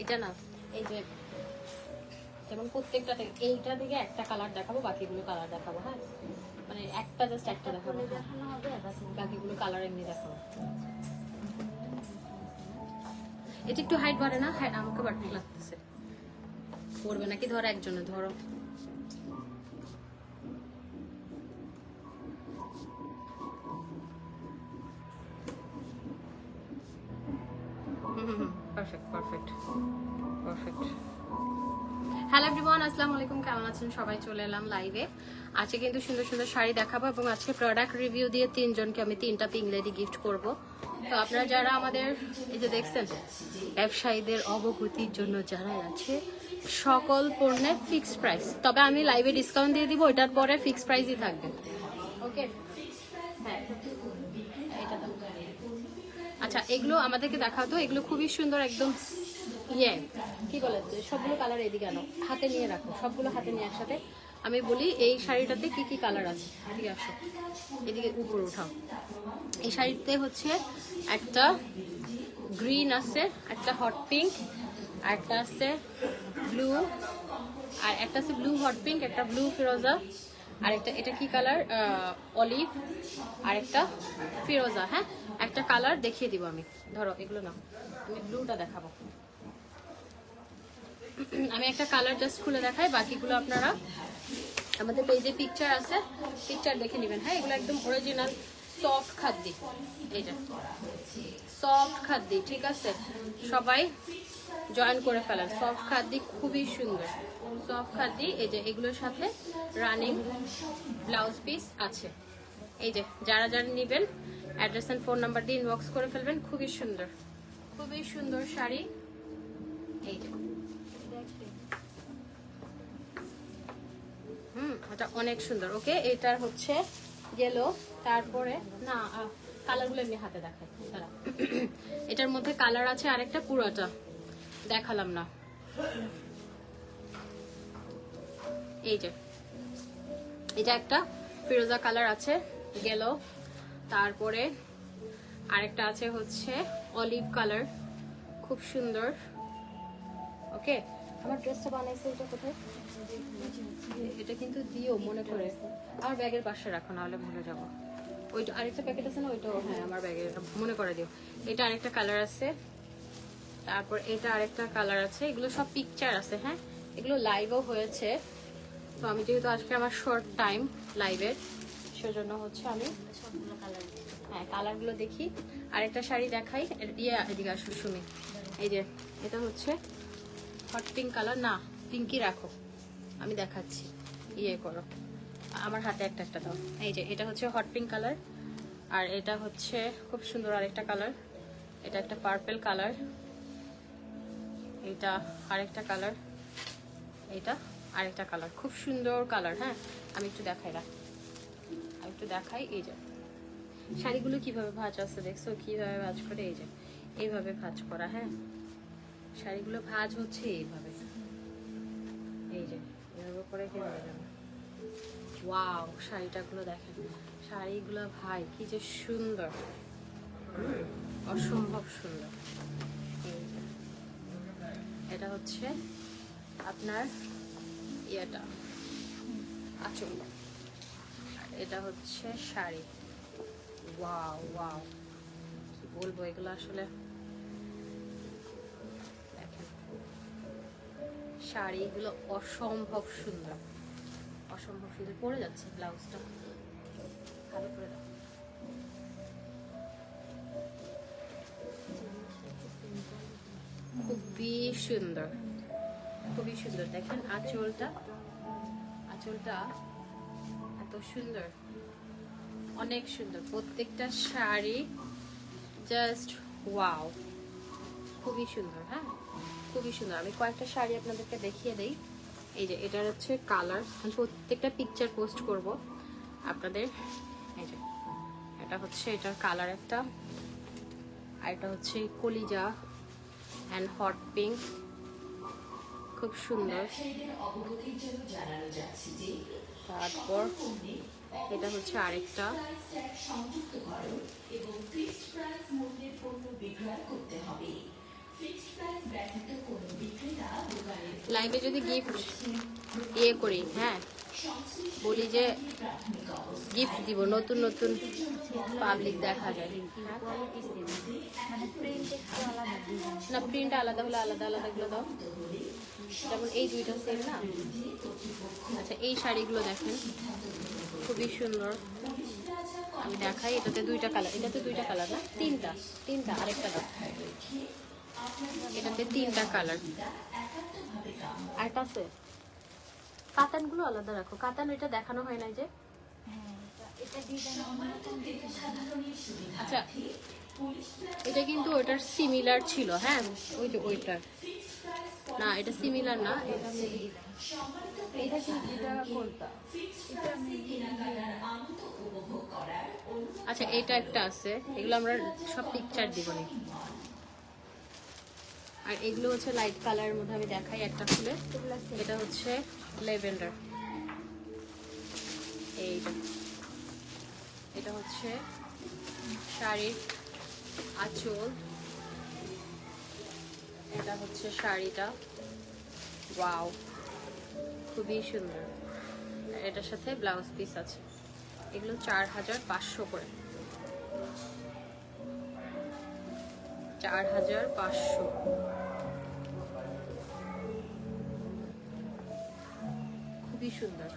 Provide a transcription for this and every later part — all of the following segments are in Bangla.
এইটা না, এই যে যেমন প্রত্যেকটা থেকে এইটা থেকে একটা কালার দেখাবো, বাকিগুলো কালার দেখাবো। হ্যাঁ, মানে একটা জাস্ট একটা দেখাবো, দেখানো হবে, বাকিগুলো কালার এমনি দেখাবো। এটা একটু হাইট বাড়ে না? হ্যাঁ, আমাকে বাড়তে লাগতেছে। পড়বে নাকি? ধরো একজনে, ধরো। Perfect perfect perfect. Hello everyone, আসসালামু আলাইকুম। কেমন আছেন সবাই? চলে এলাম লাইভে। আজকে কিন্তু সুন্দর সুন্দর শাড়ি দেখাবো এবং আজকে প্রোডাক্ট রিভিউ দিয়ে তিনজনকে আমি 3টা পিঙ্ক লেডি গিফট করব। তো আপনারা যারা আমাদের এই যে দেখছেন, ব্যবসায়ীদের অবগতির জন্য যারা আছে, সকল পণ্যের ফিক্সড প্রাইস। তবে আমি লাইভে ডিসকাউন্ট দিয়ে দিব, ওইটার পরে ফিক্সড প্রাইসই থাকবে। ওকে, হ্যাঁ এটা দাও। আচ্ছা, এগুলো আমাদেরকে দেখাতো। এগুলো খুবই সুন্দর, একদম ইয়ে কি বলে, সবগুলো কালার এদিকে আনো, হাতে নিয়ে রাখো, সবগুলো হাতে নিয়ে একসাথে। আমি বলি এই শাড়িটাতে কি কি কালার আছে। এদিকে আসো, এদিকে উপরে উঠাও। এই শাড়িতে হচ্ছে একটা গ্রিন আছে, একটা হট পিঙ্ক, একটা আছে ব্লু, আর একটা আছে ব্লু হট পিঙ্ক, একটা ব্লু ফিরোজা, আর একটা এটা কি কালার, অলিভ, আর একটা ফিরোজা। হ্যাঁ, একটা কালার দেখিয়ে দিব আমি। ধরো এগুলো না, আমি ব্লুটা দেখাবো। আমি একটা কালার জাস্ট খুলে দেখাই, বাকিগুলো আপনারা আমাদের পেজে পিকচার আছে, পিকচার দেখে নেবেন। হ্যাঁ, এগুলো একদম অরিজিনাল সফট খাদ্যি, এইটা সফট খাদ্যি, ঠিক আছে? সবাই জয়েন করে ফেলেন। সফট খাদ্যি খুবই সুন্দর, সফট খাদ্যি। এই যে এগুলোর সাথে রানিং ব্লাউজ পিস আছে। এই যে যারা যারা নেবেন অ্যাড্রেস এন্ড ফোন নাম্বার দিয়ে ইনবক্স করে ফেলবেন। খুবই সুন্দর, খুবই সুন্দর শাড়ি। এই যে এটা অনেক সুন্দর। ওকে, এটার হচ্ছে ইয়েলো, তারপরে না কালারগুলো এমনি হাতে দেখাই দাঁড়া। এটার মধ্যে কালার আছে আরেকটা, পুরোটা দেখালাম না। এই যে এটা একটা ফিরোজা কালার আছে, গেলো। তারপরে আরেকটা আছে হচ্ছে অলিভ কালার, খুব সুন্দর। ওকে, আমার ড্রেসটা বানাইছে এটা কোথায়? এটা কিন্তু দিও মনে করে, আমার ব্যাগের পাশে রাখো, নাহলে ভুলে যাবো। ওইটা আরেকটা প্যাকেট আছে না, ওইটাও হ্যাঁ আমার ব্যাগে মনে করে দিও। এটা আরেকটা কালার আছে, তারপর এটা আরেকটা কালার আছে। এগুলো সব পিকচার আছে। হ্যাঁ, এগুলো লাইভও হয়েছে। তো আমি যেহেতু আজকে আমার শর্ট টাইম লাইভের, সেজন্য হচ্ছে আমি সবগুলো কালার, হ্যাঁ কালারগুলো দেখি। আরেকটা শাড়ি দেখাই, এদিকে আসো শুনি। এই যে এটা হচ্ছে হট পিঙ্ক কালার, না পিঙ্কি রাখো, আমি দেখাচ্ছি, ইয়ে করো, আমার হাতে একটা একটা দাও। এই যে এটা হচ্ছে হট পিঙ্ক কালার, আর এটা হচ্ছে খুব সুন্দর আরেকটা কালার, এটা একটা পার্পল কালার, এটা আরেকটা কালার, এটা আরেকটা কালার, খুব সুন্দর কালার। হ্যাঁ, আমি একটু দেখাই, আমি একটু দেখাই। এই যে শাড়িগুলো কিভাবে ভাঁজ আছে দেখছো, কিভাবে ভাঁজ করে, এই যে এইভাবে ভাঁজ করা। হ্যাঁ, শাড়িগুলো ভাঁজ হচ্ছে এইভাবে, এই যে এভাবে করে কিভাবে যাবে। ওয়াও, শাড়িটাগুলো দেখেন, শাড়িগুলো ভাই কি যে সুন্দর, অসম্ভব সুন্দর। এই যে এটা হচ্ছে আপনার ইয়েটা আঁচল, এটা হচ্ছে শাড়ি। ওয়াও ওয়াও, কি বলবো, এগুলো আসলে দেখেন, শাড়িগুলো অসম্ভব সুন্দর, অসম্ভব সুন্দর। পরে যাচ্ছে ব্লাউজটা, ভালো করে দাও। খুবই সুন্দর, খুবই সুন্দর। দেখেন আঁচলটা, আঁচলটা এত সুন্দর, অনেক সুন্দর প্রত্যেকটা শাড়ি, জাস্ট ওয়াও, খুবই সুন্দর। হ্যাঁ, খুবই সুন্দর। আমি কয়েকটা শাড়ি আপনাদেরকে দেখিয়ে দেই। এই যে এটার হচ্ছে কালার, আমি প্রত্যেকটা পিকচার পোস্ট করব আপনাদের। এই যে এটা হচ্ছে এটার কালার একটা, আর এটা হচ্ছে কলিজা অ্যান্ড হট পিঙ্ক, খুব সুন্দর। তারপর এটা হচ্ছে আরেকটা, লাইভে যদি গিফট ইয়ে করি, হ্যাঁ বলি যে গিফট দিব, নতুন নতুন পাবলিক দেখা যায়। না প্রিন্ট আলাদা হলে আলাদা আলাদাগুলো দাও, যেমন এই দুইটা সেম না। আচ্ছা এই শাড়িগুলো দেখেন খুবই সুন্দর, আমি দেখাই। এটাতে দুইটা কালার, এটাতে দুইটা কালার না, তিনটা তিনটা, আরেকটা দাও। এটাতে তিনটা কালার, আরেকটা আছে। কাতানগুলো আলাদা রাখো, কাতান এটা দেখানো হয় না যে। আচ্ছা এটা কিন্তু ওটার সিমিলার ছিল, হ্যাঁ ওই যে ওইটার না, এটা সিমিলার না, এটা আচ্ছা এটা একটা আছে, এগুলো আমরা সব পিকচার দিব না। আর এগুলো হচ্ছে লাইট কালারের মধ্যে, আমি দেখাই একটা খুলে। এটা হচ্ছে ল্যাভেন্ডার, এইটা এটা হচ্ছে শাড়ির আঁচল, এটা হচ্ছে শাড়িটা, ওয়াও খুবই সুন্দর। এটার সাথে ব্লাউজ পিস আছে। এগুলো 4500 করে, 4500। খুবই সুন্দর।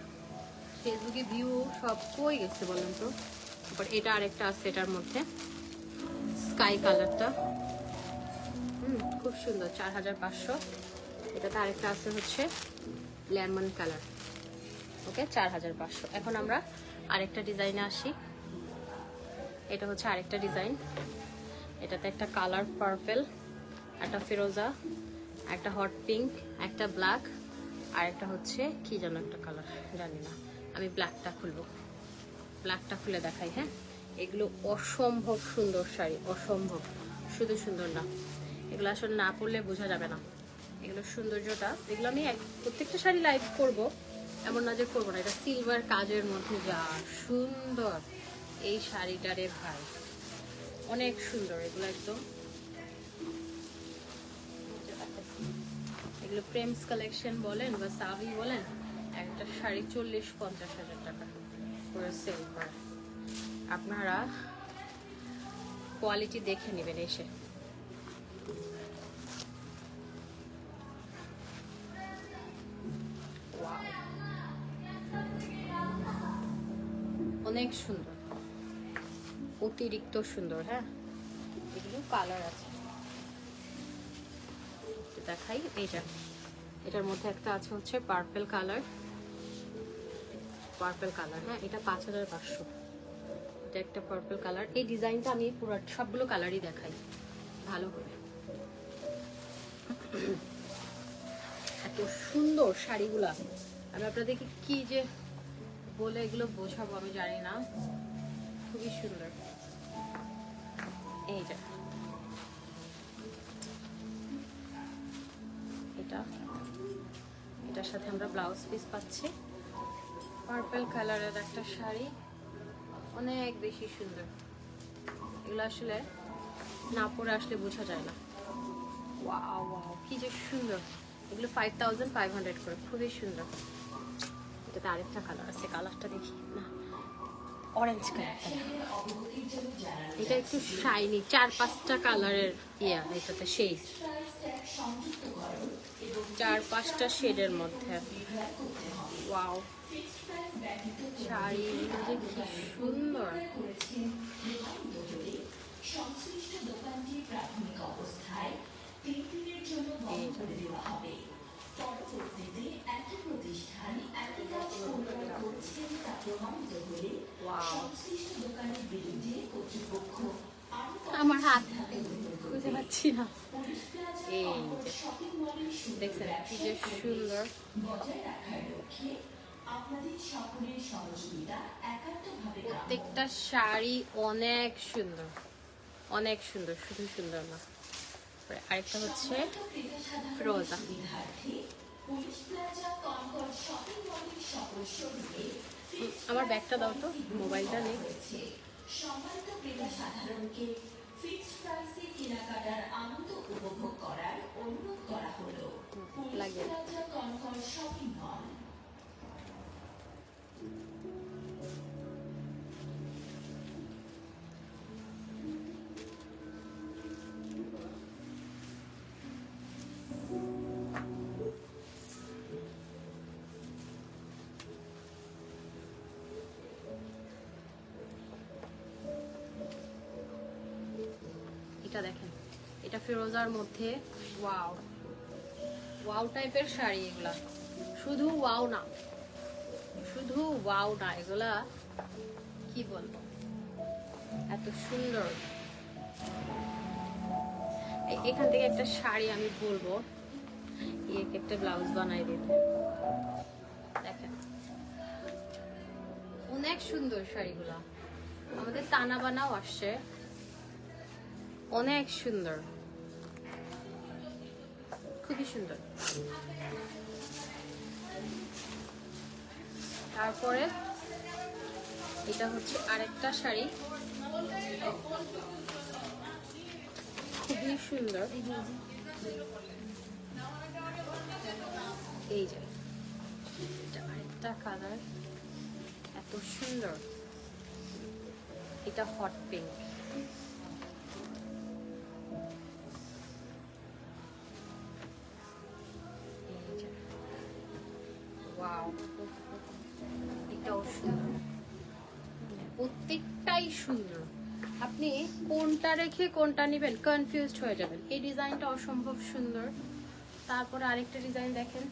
ফেসবুকে ভিউ সব কই গেছে বলেন তো। তারপর এটা আরেকটা আছে, এটার মধ্যে স্কাই কালারটা, খুব সুন্দর, 4500। এটাতে আরেকটা আছে হচ্ছে লেমন কালার, ওকে 4500। এখন আমরা আরেকটা ডিজাইনে আসি। এটা হচ্ছে আরেকটা ডিজাইন, এটাতে একটা কালার পার্পল, একটা ফিরোজা, একটা হট পিঙ্ক, একটা ব্ল্যাক, আর একটা হচ্ছে কি যেন একটা কালার জানি না। আমি ব্ল্যাকটা খুলবো, ব্ল্যাকটা খুলে দেখাই। হ্যাঁ এগুলো অসম্ভব সুন্দর শাড়ি, অসম্ভব। শুধু সুন্দর না, এগুলো আসলে না পরলে বোঝা যাবে না এগুলোর সৌন্দর্যটা। এগুলো আমি প্রত্যেকটা শাড়ি লাইভ করব, এমন না যে করবো না। এটা সিলভার কাজের মধ্যে যা সুন্দর এই শাড়িটারে ভাই, অনেক সুন্দর এগুলো একদম। এগুলো প্রেমস কালেকশন বলেন বা সাভি বলেন, একটা শাড়ি 40-50 হাজার টাকা করে সেল করে। আপনারা কোয়ালিটি দেখে নেবেন এসে। অনেক সুন্দর, অতিরিক্ত সুন্দর। হ্যাঁ এগুলো কালার আছে, দেখাই। এইটা, এটার মধ্যে একটা আছে হচ্ছে পার্পল কালার, পার্পল কালার। হ্যাঁ এটা 5500। এটা একটা পার্পল কালার। এই ডিজাইনটা আমি পুরো সবগুলো কালারই দেখাই ভালো করে। এত সুন্দর শাড়িগুলা, আমি আপনাদেরকে কি যে বলে এগুলো বোঝাবো আমি জানি না, খুবই সুন্দর। এইটা, এটা এটার সাথে আমরা ব্লাউজ পিস পাচ্ছি। পার্পল কালারের একটা শাড়ি, অনেক বেশি সুন্দর। এগুলো আসলে না পরে আসলে বোঝা যায় না। ওয়াও ওয়াও কি যে সুন্দর। এগুলো 5500 করে, খুবই সুন্দর। এটাতে আরেকটা কালার আছে, কালারটা দেখি না, অরেঞ্জ কালারটা। এটা একটু শাইনি, 4-5টা কালারের ইয়া এটাতে, সেই 4-5টা শেডের মধ্যে। ওয়াও শাড়ি যে কি সুন্দর। আমার হাত খুঁজে পাচ্ছি না। এই যে দেখছেন কি যে সুন্দর। প্রত্যেকটা শাড়ি অনেক সুন্দর, অনেক সুন্দর, শুধু সুন্দর না। আরেকটা হচ্ছে ফিরোজা। আমার ব্যাগটা দাও তো, মোবাইলটা নেই। ফিক্সড প্রাইসে কেনাকাটার আনন্দ উপভোগ করার অনুরোধ করা হলো। লাগে কনকর্ড শপিং মল। এটা দেখেন, এটা ফিরোজার মধ্যে ওয়াও ওয়াও টাইপের শাড়ি। এগুলা শুধু ওয়াও না, শুধু ওয়াও না, এগুলা কি বলবো, এত সুন্দর। এখান থেকে একটা শাড়ি আমি বলবো একটা ব্লাউজ বানাই দিতে। দেখেন অনেক সুন্দর শাড়িগুলা, আমাদের টানা বানাও আসছে, অনেক সুন্দর, খুবই সুন্দর। তারপরে এটা হচ্ছে আরেকটা শাড়ি, খুবই সুন্দর। এই যে এটা আরেকটা কালার, এত সুন্দর। এটা হট পিঙ্ক, ওয়াও, এটাও সুন্দর, প্রত্যেকটাই সুন্দর। আপনি কোনটা রেখে কোনটা নেবেন কনফিউজড হয়ে যাবেন। এই ডিজাইনটা অসম্ভব সুন্দর। তারপরে আরেকটা ডিজাইন দেখেন,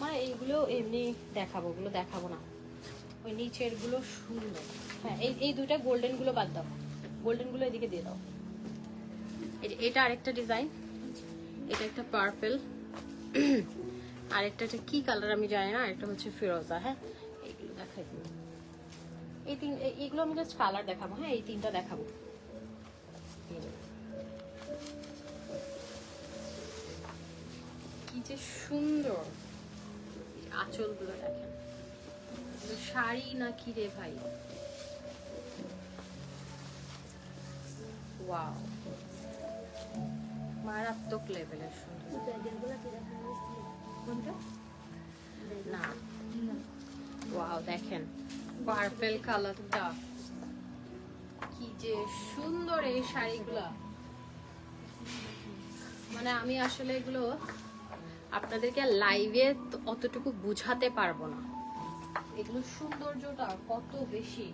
মানে এইগুলো এমনি দেখাবো, ওগুলো দেখাবো না, ওই নিচের গুলো সুন্দর। হ্যাঁ, এই দুইটা গোল্ডেন গুলো বাদ দাও, গোল্ডেন গুলো এদিকে দিয়ে দাও। এটা আরেকটা ডিজাইন, এটা একটা পার্পল, আরেকটা কি কালার আমি জানি না, একটা হচ্ছে ফিরোজা। হ্যাঁ, এইগুলো দেখাই, এইগুলো আমি জাস্ট কালার দেখাবো। হ্যাঁ, এই তিনটা দেখাবো। কি যে সুন্দর আঁচল গুলো দেখেন, শাড়ি না কি রে ভাই, ওয়াও, মারাত্মক লেভেলের সুন্দর। না, ওয়াও দেখেন পার্পল কালারটা, কি যে সুন্দর এই শাড়িগুলা। মানে আমি আসলে এগুলো আপনাদেরকে লাইভে অতটুকু বুঝাতে পারবো না, এগুলো সৌন্দর্যটা কত বেশি।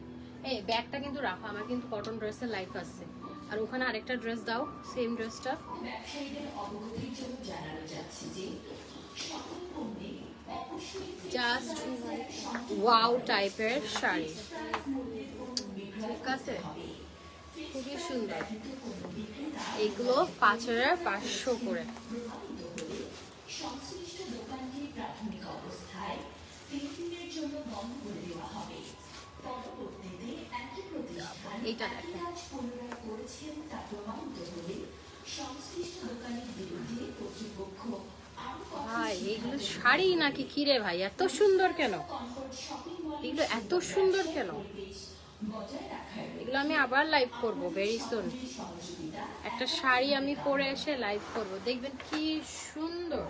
এই ব্যাগটা কিন্তু রাখো, আমার কিন্তু কটন ড্রেসের লাইফ আছে। আর ওখানে আরেকটা ড্রেস দাও, সেম ড্রেসটা। জাস্ট ওয়াও টাইপের শাড়ি, ঠিক আছে, খুবই সুন্দর। এগুলো 5500 করে। এইটা দেখেন, ভাই এগুলো শাড়ি নাকি কিরে ভাই, এত সুন্দর কেন এগুলো, এত সুন্দর কেন এগুলো? আমি আবার লাইভ করবো ভেরি সুন, একটা শাড়ি আমি পরে এসে লাইভ করব, দেখবেন কি সুন্দর,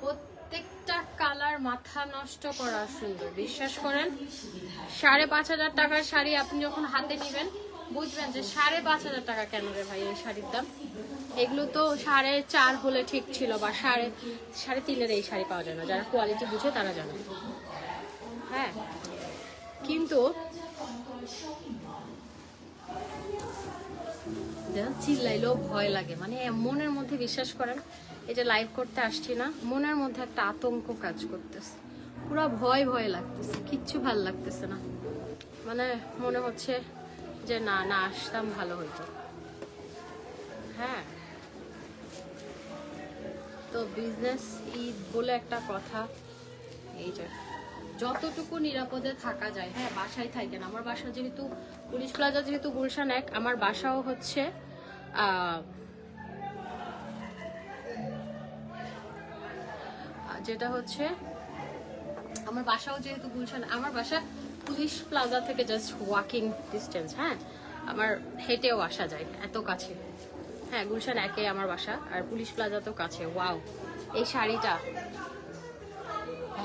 প্রত্যেকটা কালার মাথা নষ্ট করা সুন্দর। বিশ্বাস করেন, 5500 টাকার শাড়ি আপনি যখন হাতে নেবেন বুঝবেন যে 5500 টাকা কেন রে ভাই এই শাড়ির দাম। এগুলো তো 4.5 হলে ঠিক ছিল, বা 3.5 এই শাড়ি পাওয়া যায় না, যারা কোয়ালিটি বুঝে তারা জানে। হ্যাঁ, কিন্তু চিল্লাইলেও ভয় লাগে, মানে মনের মধ্যে, বিশ্বাস করেন এই যে লাইভ করতে আসছি না, মনের মধ্যে একটা আতঙ্ক কাজ করতেছে, পুরো ভয় ভয় লাগতেছে, কিচ্ছু ভাল লাগতেছে না। মানে মনে হচ্ছে যে না না আসতাম ভালো হইতো। হ্যাঁ, তো বিজনেস ঈদ বলে একটা কথা, এই যে যতটুকু নিরাপদে থাকা যায়, হ্যাঁ বাসায় থাকেন। আমার বাসা যেহেতু পুলিশ প্লাজা, যেহেতু গুলশান 1, আমার বাসাও হচ্ছে যেটা হচ্ছে আমার বাসাও যেহেতু গুলশান, আমার বাসা পুলিশ প্লাজা থেকে জাস্ট ওয়াকিং ডিস্টেন্স। হ্যাঁ, আমার হেঁটেও আসা যায়, এত কাছে। হ্যাঁ, গুলশান 1-এ আমার বাসা, আর পুলিশ প্লাজা তো কাছে। ওয়াও, এই শাড়িটা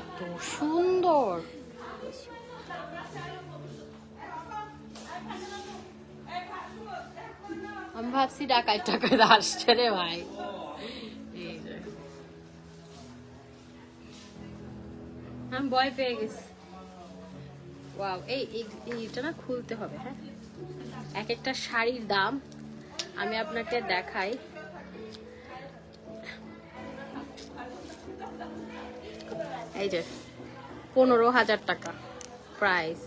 এত সুন্দর। আমি ভাবছি টাকায় টাকায় আসছে রে ভাই। এই যে আমি ভয় পেয়ে গেছি। ওয়াও, এইটা না খুলতে হবে। হ্যাঁ, এক একটা শাড়ির দাম আমি আপনাকে দেখাই। এই যে 15,000 টাকা প্রাইস,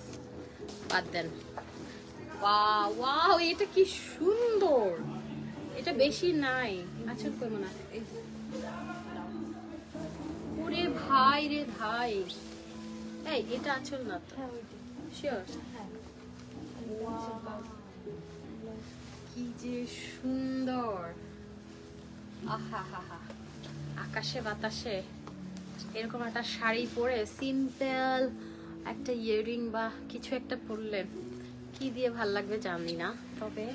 বাদ দেন। ওয়াও ওয়াও, এটা কি সুন্দর, এটা বেশি নাই। আচ্ছা কই মনে হয়, এই যে। ওরে ভাই রে ভাই, এই এটা আচল না তো? শিওর? কি যে সুন্দর, আহা হা হা। আকাশে বাতাসে এরকম একটা শাড়ি পরে সিম্পল একটা ইয়াররিং বা কিছু একটা পরলে কি দিয়ে ভাল লাগবে জানি না, তবে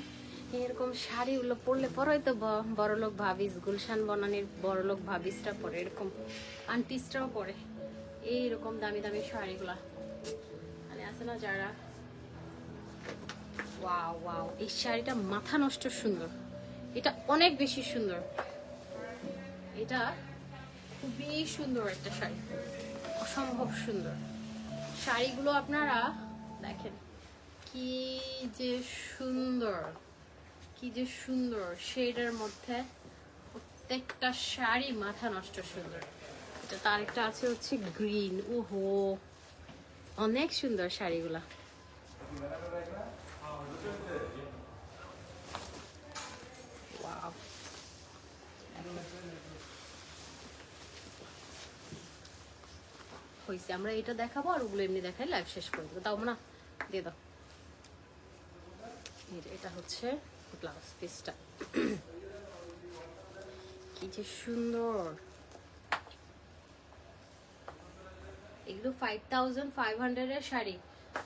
এরকম শাড়িগুলো পরলে পরেই তো বড়লোক ভাবিস, গুলশান বনানীর বড়লোক ভাবিসটা পরে, এরকম আন্টিসটাও পরে এইরকম দামি দামি শাড়িগুলা, মানে আছে না যারা। ওয়াও ওয়াও, এই শাড়িটা মাথা নষ্ট সুন্দর, এটা অনেক বেশি সুন্দর, এটা খুবই সুন্দর একটা শাড়ি, অসম্ভব সুন্দর। শাড়িগুলো আপনারা দেখেন কি যে সুন্দর, কি যে সুন্দর শেডের মধ্যে, প্রত্যেকটা শাড়ি মাথা নষ্ট সুন্দর। এটা তার একটা আছে হচ্ছে গ্রিন, ওহো অনেক সুন্দর শাড়িগুলা। ওয়াও, হয়েছে, আমরা এটা দেখাবো আর ওগুলো এমনি দেখাই, লাইভ শেষ করে দেবো। তাও না, দিয়ে দাও। এটা হচ্ছে ব্লাউজ পিসটা, কি যে সুন্দর। এগুলো 5500 এর শাড়ি,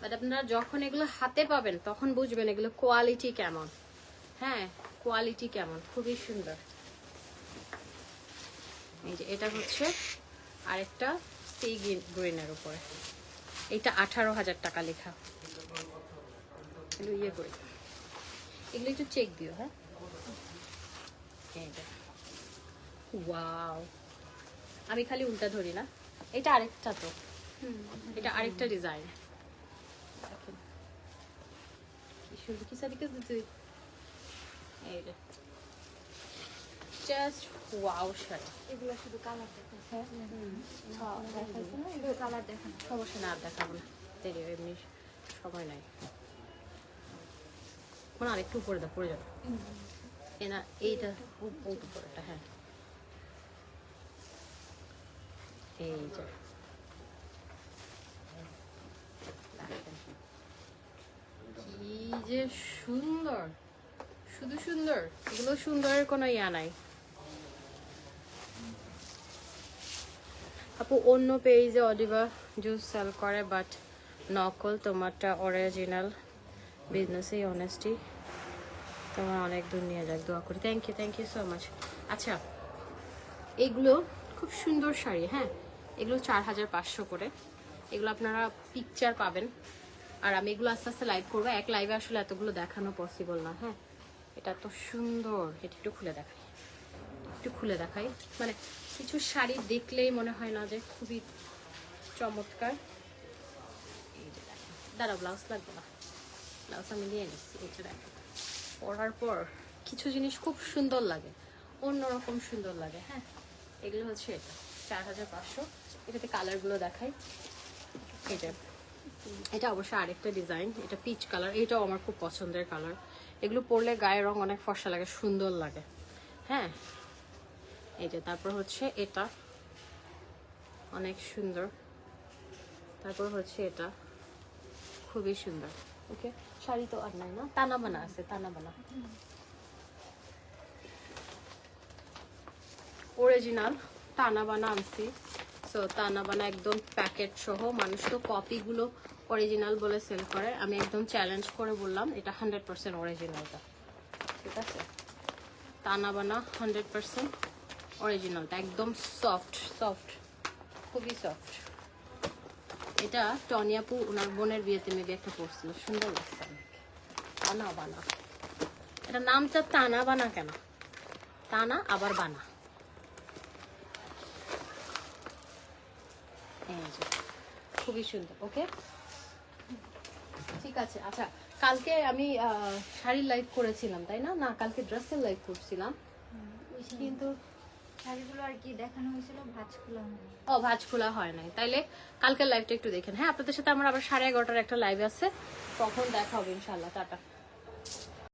বাট আপনারা যখন এগুলো হাতে পাবেন তখন বুঝবেন এগুলো কোয়ালিটি কেমন। হ্যাঁ, কোয়ালিটি কেমন, খুবই সুন্দর। এই যে এটা হচ্ছে আরেকটা সি গ্রিনের উপরে, এটা 18,000 টাকা লেখা। এগুলো ইয়ে করি, এগুলো একটু চেক দিও। হ্যাঁ, ওয়াও, আমি খালি উল্টা ধরি না, এটা আরেকটা তো, এটা আরেকটা ডিজাইন। দেখেন কি সুন্দর, কি সাদিকে তুই, এই যে জাস্ট ওয়াও শাড়ি। এগুলো শুধু কালার দেখাচ্ছে, দেখাচ্ছে না, এগুলো কালার দেখানো। সমস্যা না, আর দেখাবো না, দেরি এমনি সময় নাই। মানে আরেকটু উপরে দাও, পড়ে যাবে। না এইটা উপরেটা, হ্যাঁ এই যে কি যে সুন্দর, শুধু সুন্দর, এগুলো সুন্দরের কোনো ইয়া নাই। আপু অন্য পেজে অডিবা জুস সেল করে, বাট নকল, তোমারটা অরিজিনাল, বিজনেসেই অনেস্টি, তোমার অনেক দূর নিয়ে যাক, দোয়া করি। Thank you so much. আচ্ছা, এগুলো খুব সুন্দর শাড়ি। হ্যাঁ, এগুলো 4500 করে, এগুলো আপনারা পিকচার পাবেন, আর আমি এগুলো আস্তে আস্তে লাইভ করবো, এক লাইভে আসলে এতগুলো দেখানো পসিবল না। হ্যাঁ, এটা তো সুন্দর, এটা একটু খুলে দেখাই, মানে কিছু শাড়ি দেখলেই মনে হয় না যে খুবই চমৎকার। এই যে দেখেন, দাঁড়া ব্লাউজ লাগবে না, ব্লাউজ আমি নিয়ে নিচ্ছি। এটা দেখেন, পরার পর কিছু জিনিস খুব সুন্দর লাগে, অন্যরকম সুন্দর লাগে। হ্যাঁ, এগুলো হচ্ছে এটা 4500, এটাতে কালারগুলো দেখাই। এটা অবশ্য আরেকটা ডিজাইন, এটা পিচ কালার, এটাও আমার খুব পছন্দের কালার। এগুলো পরলে গায়ের রং অনেক ফর্সা লাগে, সুন্দর লাগে। হ্যাঁ, এই যে তারপর হচ্ছে এটা অনেক সুন্দর, তারপর হচ্ছে এটা খুবই সুন্দর। ওকে, শাড়ি তো আর নাই না, তানা বানা আছে, তানা বানা অরিজিনাল তানা বানা আনছি। সো তানা বানা একদম প্যাকেট সহ, মানুষ তো কপিগুলো অরিজিনাল বলে সেল করে। আমি একদম চ্যালেঞ্জ করে বললাম এটা 100% অরিজিনালটা, ঠিক আছে? টানা বানা 100% অরিজিনালটা, একদম সফট সফট, খুবই সফট। এটা টনিয়াপু ওনার বোনের বিয়েতে মেবি একটা পরছিল, সুন্দর লাগছে অনেক। টানা বানা, এটা নামটা টানা বানা কেন? টানা আবার বানা, এই যে খুবই সুন্দর। ওকে, ঠিক আছে। আচ্ছা, কালকে আমি শাড়ির লাইভ করেছিলাম তাই না? না, কালকে ড্রেসের লাইভ করছিলাম, কিন্তু শাড়িগুলো আর কি দেখানো হয়েছিল, ভাঁজ খোলা হয়নি। ও ভাঁজ খোলা হয় নাই। তাইলে কালকের লাইভটা একটু দেখেন। হ্যাঁ, আপনাদের সাথে আমার আবার 11:30 একটা লাইভ আছে, তখন দেখা হবে ইনশাল্লাহ। টাটা।